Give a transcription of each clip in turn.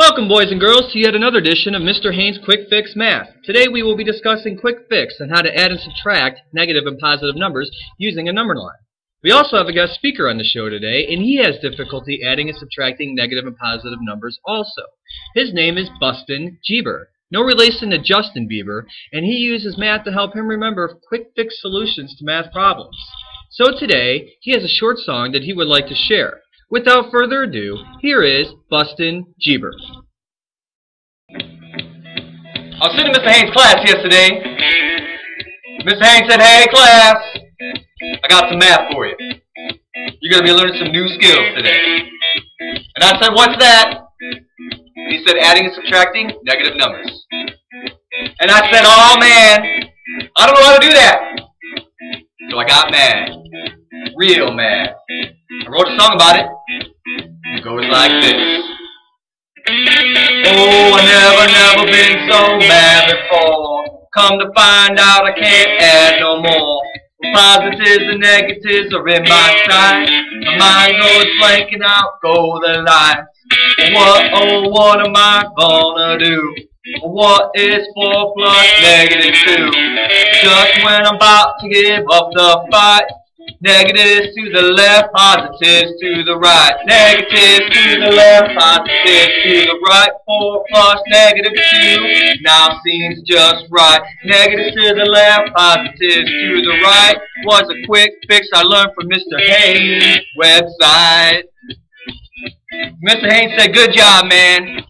Welcome, boys and girls, to yet another edition of Mr. Haynes Quick Fix Math. Today we will be discussing Quick Fix and how to add and subtract negative and positive numbers using a number line. We also have a guest speaker on the show today, and he has difficulty adding and subtracting negative and positive numbers also. His name is Bustin Jeber, no relation to Justin Bieber, and he uses math to help him remember quick fix solutions to math problems. So today, he has a short song that he would like to share. Without further ado, here is Bustin Jeber. I was sitting in Mr. Haynes' class yesterday. Mr. Haynes said, "Hey class, I got some math for you. You're going to be learning some new skills today." And I said, "What's that?" And he said, "Adding and subtracting negative numbers." And I said, "Oh man, I don't know how to do that." So I got mad. Real mad. I wrote a song about it. It goes like this. Oh, I never been so mad before. Come to find out I can't add no more. Positives and negatives are in my sight. My mind goes blanking out, go the lights. What am I gonna do? What is 4 plus negative 2? Just when I'm about to give up the fight. Negatives to the left, positives to the right. Negatives to the left, positives to the right. 4 plus negative 2 now seems just right. Negatives to the left, positives to the right. Was a quick fix I learned from Mr. Haynes' website. Mr. Haynes said, "Good job, man."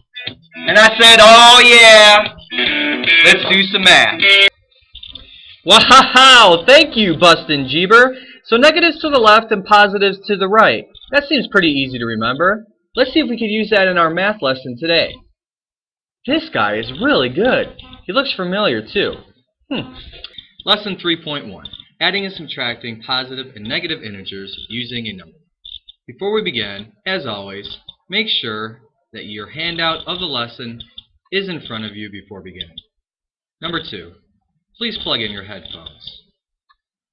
And I said, "Oh yeah, let's do some math." Wow, thank you, Bustin Jeber. So negatives to the left and positives to the right. That seems pretty easy to remember. Let's see if we could use that in our math lesson today. This guy is really good. He looks familiar too. Lesson 3.1. Adding and subtracting positive and negative integers using a number. Before we begin, as always, make sure that your handout of the lesson is in front of you before beginning. Number 2. Please plug in your headphones.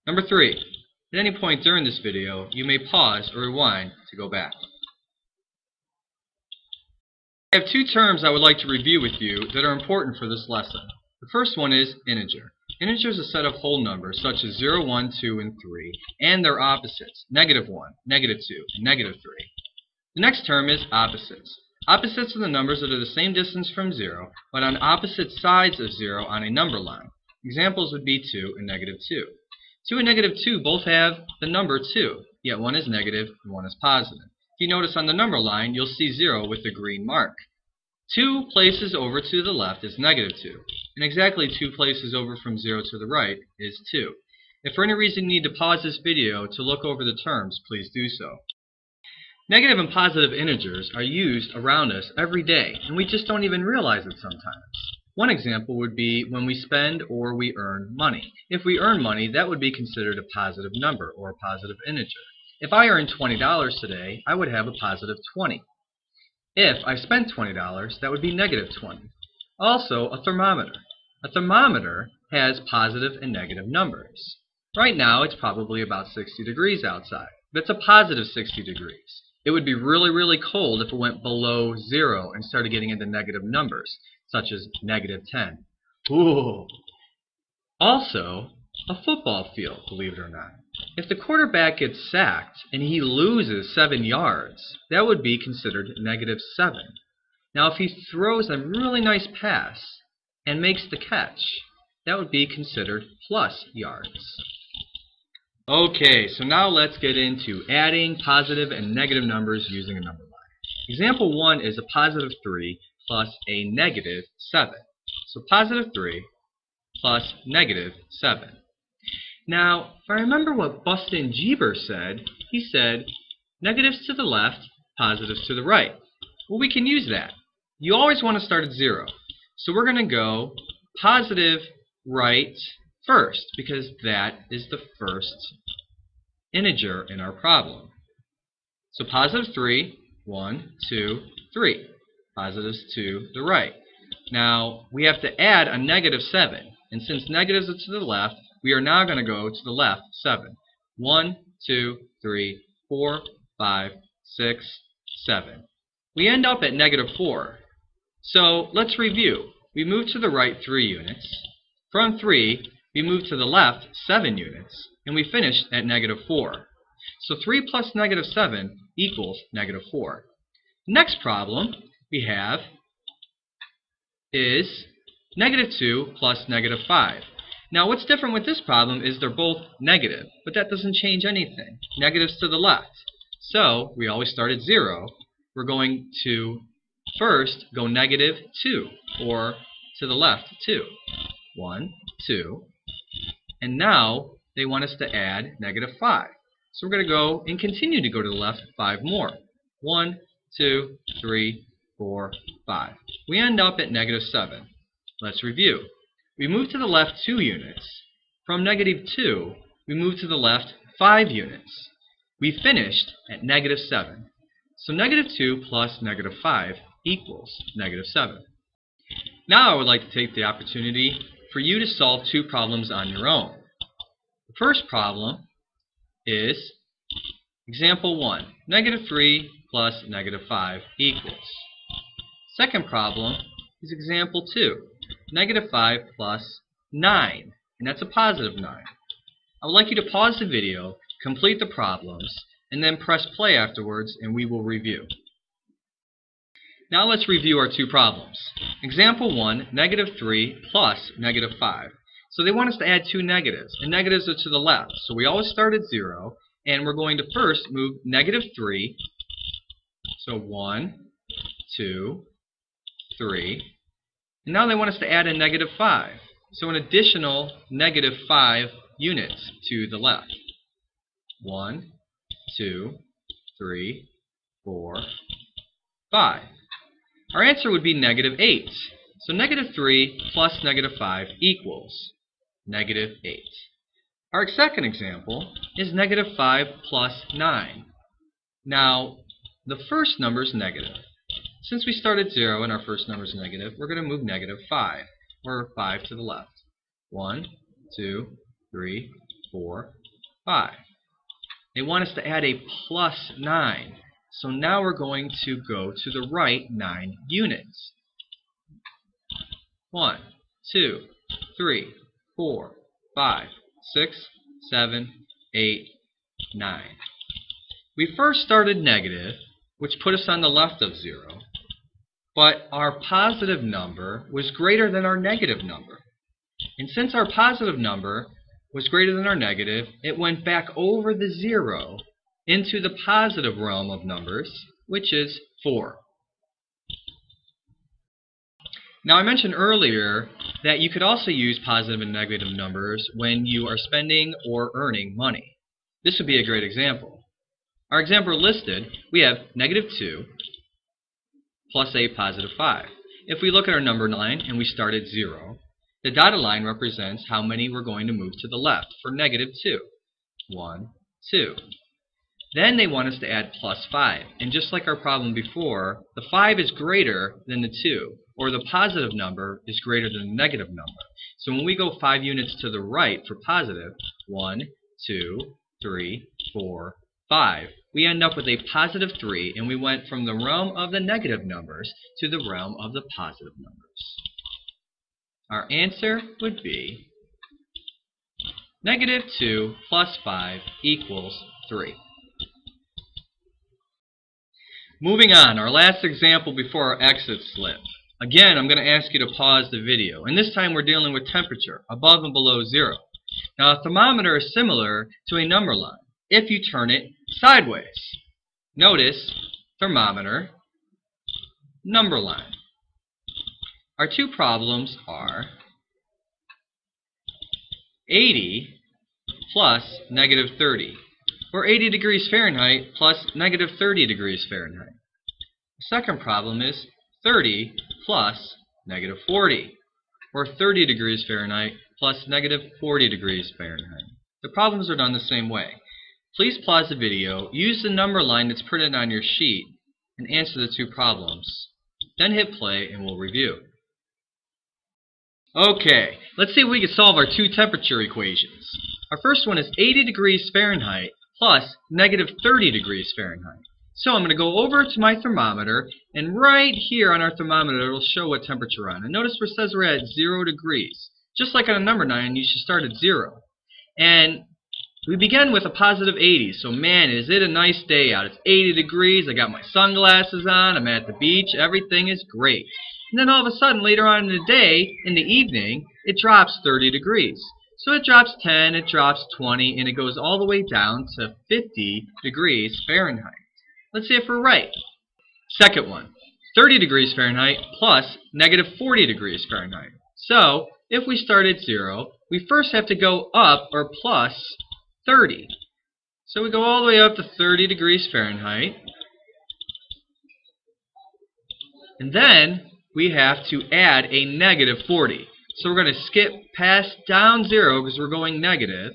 Number 3. At any point during this video, you may pause or rewind to go back. I have 2 terms I would like to review with you that are important for this lesson. The first one is integer. Integer is a set of whole numbers such as 0, 1, 2, and 3, and their opposites, negative 1, negative 2, and negative 3. The next term is opposites. Opposites are the numbers that are the same distance from 0, but on opposite sides of 0 on a number line. Examples would be 2 and negative 2. 2 and negative 2 both have the number 2, yet one is negative and one is positive. If you notice on the number line, you'll see 0 with the green mark. 2 places over to the left is negative 2, and exactly 2 places over from 0 to the right is 2. If for any reason you need to pause this video to look over the terms, please do so. Negative and positive integers are used around us every day, and we just don't even realize it sometimes. One example would be when we spend or we earn money. If we earn money, that would be considered a positive number or a positive integer. If I earned $20 today, I would have a positive 20. If I spent $20, that would be negative 20. Also, a thermometer. A thermometer has positive and negative numbers. Right now, it's probably about 60 degrees outside, but it's a positive 60 degrees. It would be really cold if it went below 0 and started getting into negative numbers, such as negative 10. Ooh. Also, a football field, believe it or not. If the quarterback gets sacked and he loses 7 yards, that would be considered negative 7. Now, if he throws a really nice pass and makes the catch, that would be considered plus yards. Okay, so now let's get into adding positive and negative numbers using a number line. Example 1 is a positive 3 plus a negative 7. So positive 3 plus negative 7. Now, if I remember what Bustin Jeber said, he said negatives to the left, positives to the right. Well, we can use that. You always want to start at 0. So we're going to go positive right first, because that is the first integer in our problem. So positive 3, 1, 2, 3. Positives to the right. Now, we have to add a negative 7. And since negatives are to the left, we are now going to go to the left 7. 1, 2, 3, 4, 5, 6, 7. We end up at negative 4. So let's review. We moved to the right 3 units. From 3, we moved to the left 7 units. And we finished at -4. So 3 plus -7 equals -4. Next problem we have is -2 plus -5. Now what's different with this problem is they're both negative, but that doesn't change anything. Negatives to the left. So we always start at 0. We're going to first go -2, or to the left 2. 1, 2. And now they want us to add -5. So we're going to go and continue to go to the left 5 more. 1, 2, 3, 4, 5. We end up at -7. Let's review. We move to the left 2 units. From -2, we move to the left 5 units. We finished at -7. So -2 plus -5 equals -7. Now I would like to take the opportunity for you to solve 2 problems on your own. The first problem is example 1. -3 plus -5 equals. Second problem is example 2. -5 plus 9. And that's a positive 9. I would like you to pause the video, complete the problems, and then press play afterwards and we will review. Now let's review our 2 problems. Example 1, -3 plus -5. So they want us to add 2 negatives, and negatives are to the left. So we always start at 0, and we're going to first move -3. So 1, 2, 3. And now they want us to add a -5. So an additional -5 units to the left. 1, 2, 3, 4, 5. Our answer would be -8. So -3 plus -5 equals -8. Our second example is -5 plus 9. Now, the first number is negative. Since we start at 0 and our first number is negative, we're going to move -5, or 5 to the left. 1, 2, 3, 4, 5. They want us to add a plus 9. So now we're going to go to the right 9 units. 1, 2, 3, 4, 5, 6, 7, 8, 9. We first started negative, which put us on the left of 0, but our positive number was greater than our negative number. And since our positive number was greater than our negative, it went back over the 0 into the positive realm of numbers, which is 4. Now I mentioned earlier that you could also use positive and negative numbers when you are spending or earning money. This would be a great example. Our example listed, we have -2 plus a positive 5. If we look at our number line and we start at 0, the dotted line represents how many we're going to move to the left for -2. 1, 2. Then they want us to add plus 5. And just like our problem before, the 5 is greater than the 2, or the positive number is greater than the negative number. So when we go 5 units to the right for positive, 1, 2, 3, 4, 5, we end up with a positive 3, and we went from the realm of the negative numbers to the realm of the positive numbers. Our answer would be -2 plus 5 equals 3. Moving on, our last example before our exit slip. Again, I'm going to ask you to pause the video, and this time we're dealing with temperature, above and below 0. Now a thermometer is similar to a number line if you turn it sideways. Notice, thermometer, number line. Our 2 problems are 80 plus -30. Or 80 degrees Fahrenheit plus -30 degrees Fahrenheit. The second problem is 30 plus -40, or 30 degrees Fahrenheit plus -40 degrees Fahrenheit. The problems are done the same way. Please pause the video, use the number line that's printed on your sheet, and answer the 2 problems. Then hit play and we'll review. Okay, let's see if we can solve our 2 temperature equations. Our first one is 80 degrees Fahrenheit plus -30 degrees Fahrenheit. So I'm going to go over to my thermometer, and right here on our thermometer it will show what temperature we're on. And notice where it says we're at 0 degrees. Just like on a number 9, you should start at 0. And we begin with a positive 80. So man, is it a nice day out. It's 80 degrees, I got my sunglasses on, I'm at the beach, everything is great. And then all of a sudden later on in the day, in the evening, it drops 30 degrees. So it drops 10, it drops 20, and it goes all the way down to 50 degrees Fahrenheit. Let's see if we're right. Second one, 30 degrees Fahrenheit plus negative 40 degrees Fahrenheit. So, if we start at 0, we first have to go up or plus 30. So we go all the way up to 30 degrees Fahrenheit. And then we have to add a negative 40. So we're going to skip past down 0 because we're going negative,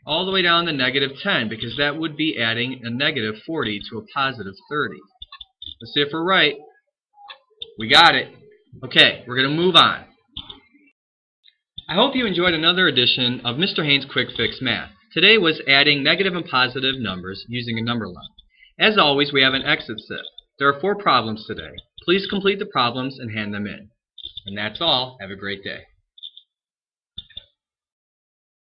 all the way down to negative 10, because that would be adding a negative 40 to a positive 30. Let's see if we're right. We got it. Okay, we're going to move on. I hope you enjoyed another edition of Mr. Haynes Quick Fix Math. Today was adding negative and positive numbers using a number line. As always, we have an exit sieve. There are 4 problems today. Please complete the problems and hand them in. And that's all. Have a great day.